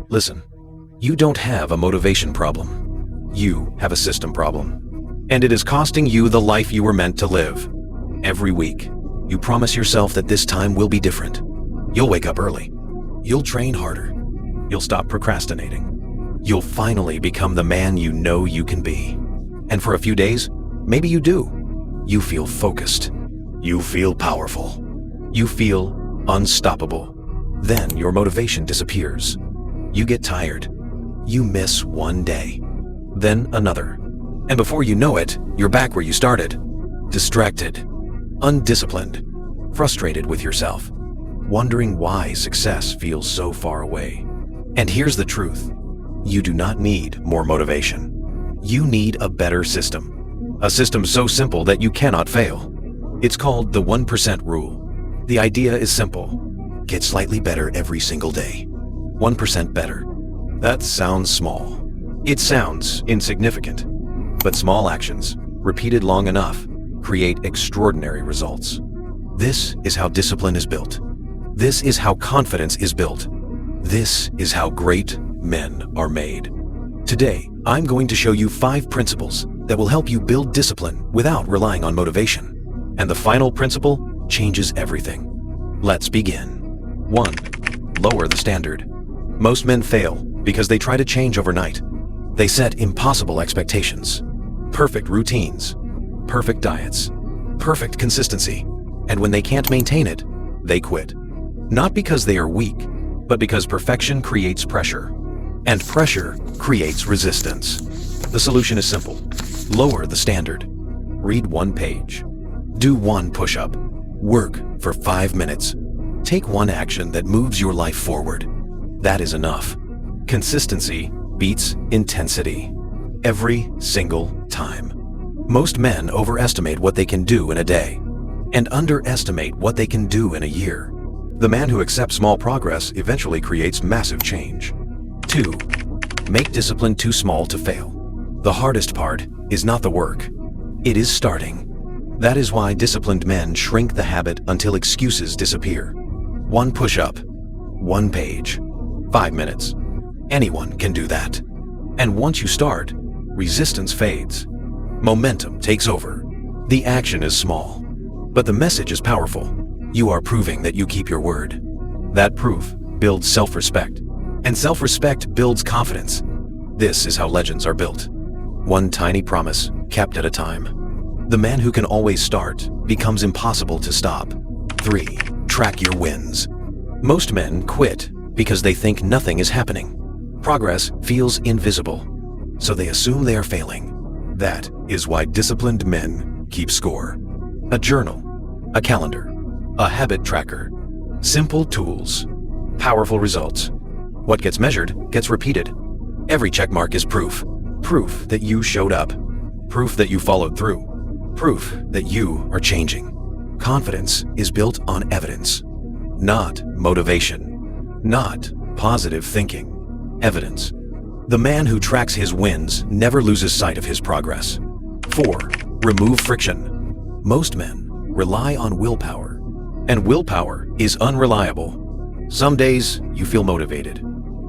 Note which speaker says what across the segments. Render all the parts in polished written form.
Speaker 1: Listen, you don't have a motivation problem. You have a system problem. And it is costing you the life you were meant to live. Every week, you promise yourself that this time will be different. You'll wake up early. You'll train harder. You'll stop procrastinating. You'll finally become the man you know you can be. And for a few days, maybe you do. You feel focused. You feel powerful. You feel unstoppable. Then your motivation disappears. You get tired. You miss one day. Then another. And before you know it, you're back where you started. Distracted. Undisciplined. Frustrated with yourself. Wondering why success feels so far away. And here's the truth. You do not need more motivation. You need a better system. A system so simple that you cannot fail. It's called the 1% rule. The idea is simple. Get slightly better every single day. 1% better. That sounds small. It sounds insignificant. But small actions, repeated long enough, create extraordinary results. This is how discipline is built. This is how confidence is built. This is how great men are made. Today, I'm going to show you 5 principles that will help you build discipline without relying on motivation. And the final principle changes everything. Let's begin. 1. Lower the standard. Most men fail because they try to change overnight. They set impossible expectations. Perfect routines. Perfect diets. Perfect consistency. And when they can't maintain it, they quit. Not because they are weak, but because perfection creates pressure. And pressure creates resistance. The solution is simple. Lower the standard. Read 1 page. Do 1 push-up. Work for 5 minutes. Take 1 action that moves your life forward. That is enough. Consistency beats intensity. Every single time. Most men overestimate what they can do in a day and underestimate what they can do in a year. The man who accepts small progress eventually creates massive change. 2. Make discipline too small to fail. The hardest part is not the work. It is starting. That is why disciplined men shrink the habit until excuses disappear. 1 push-up, 1 page, 5 minutes. Anyone can do that. And once you start, resistance fades. Momentum takes over. The action is small, but the message is powerful. You are proving that you keep your word. That proof builds self-respect, and self-respect builds confidence. This is how legends are built. 1 tiny promise kept at a time. The man who can always start becomes impossible to stop. 3. Track your wins. Most men quit because they think nothing is happening. Progress feels invisible, so they assume they are failing. That is why disciplined men keep score. A journal, a calendar, a habit tracker. Simple tools, powerful results. What gets measured gets repeated. Every checkmark is proof. Proof that you showed up. Proof that you followed through. Proof that you are changing. Confidence is built on evidence, not motivation, not positive thinking. Evidence. The man who tracks his wins never loses sight of his progress. 4. Remove friction. Most men rely on willpower, and willpower is unreliable. Some days you feel motivated.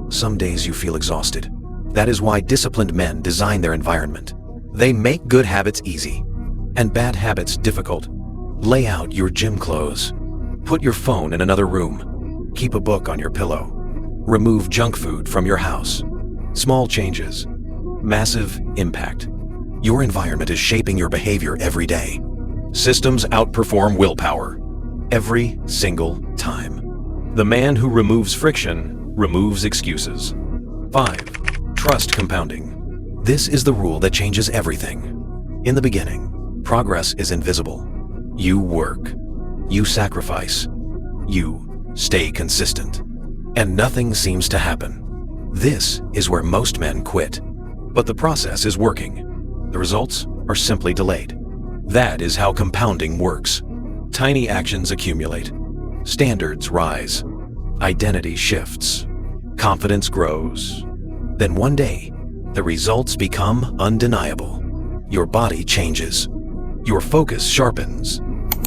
Speaker 1: Some days you feel exhausted. That is why disciplined men design their environment. They make good habits easy and bad habits difficult. Lay out your gym clothes. Put your phone in another room. Keep a book on your pillow. Remove junk food from your house. Small changes, massive impact. Your environment is shaping your behavior every day. Systems outperform willpower every single time. The man who removes friction removes excuses. 5. Trust compounding. This is the rule that changes everything. In the beginning, progress is invisible. You work. You sacrifice. You stay consistent. And nothing seems to happen. This is where most men quit. But the process is working. The results are simply delayed. That is how compounding works. Tiny actions accumulate. Standards rise. Identity shifts. Confidence grows. Then one day, the results become undeniable. Your body changes. Your focus sharpens.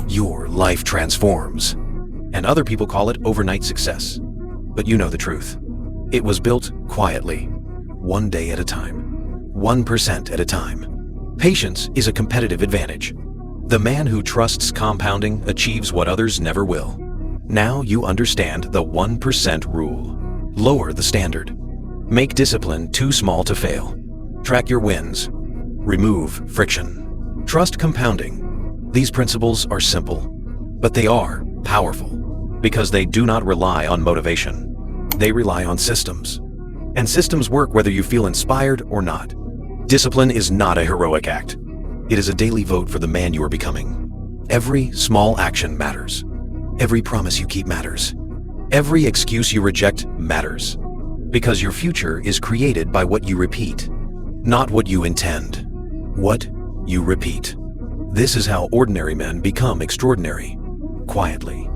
Speaker 1: Your life transforms. And other people call it overnight success. But you know the truth. It was built quietly, one day at a time, 1% at a time. Patience is a competitive advantage. The man who trusts compounding achieves what others never will. Now you understand the 1% rule. Lower the standard. Make discipline too small to fail. Track your wins. Remove friction. Trust compounding. These principles are simple, but they are powerful because they do not rely on motivation. They rely on systems. And systems work whether you feel inspired or not. Discipline is not a heroic act. It is a daily vote for the man you are becoming. Every small action matters. Every promise you keep matters. Every excuse you reject matters. Because your future is created by what you repeat, not what you intend. What you repeat. This is how ordinary men become extraordinary. Quietly,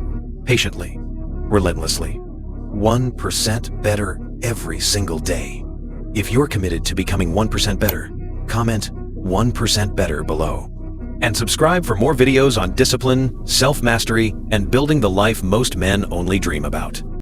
Speaker 1: patiently, relentlessly. 1% better every single day. If you're committed to becoming 1% better, comment 1% better below. And subscribe for more videos on discipline, self-mastery, and building the life most men only dream about.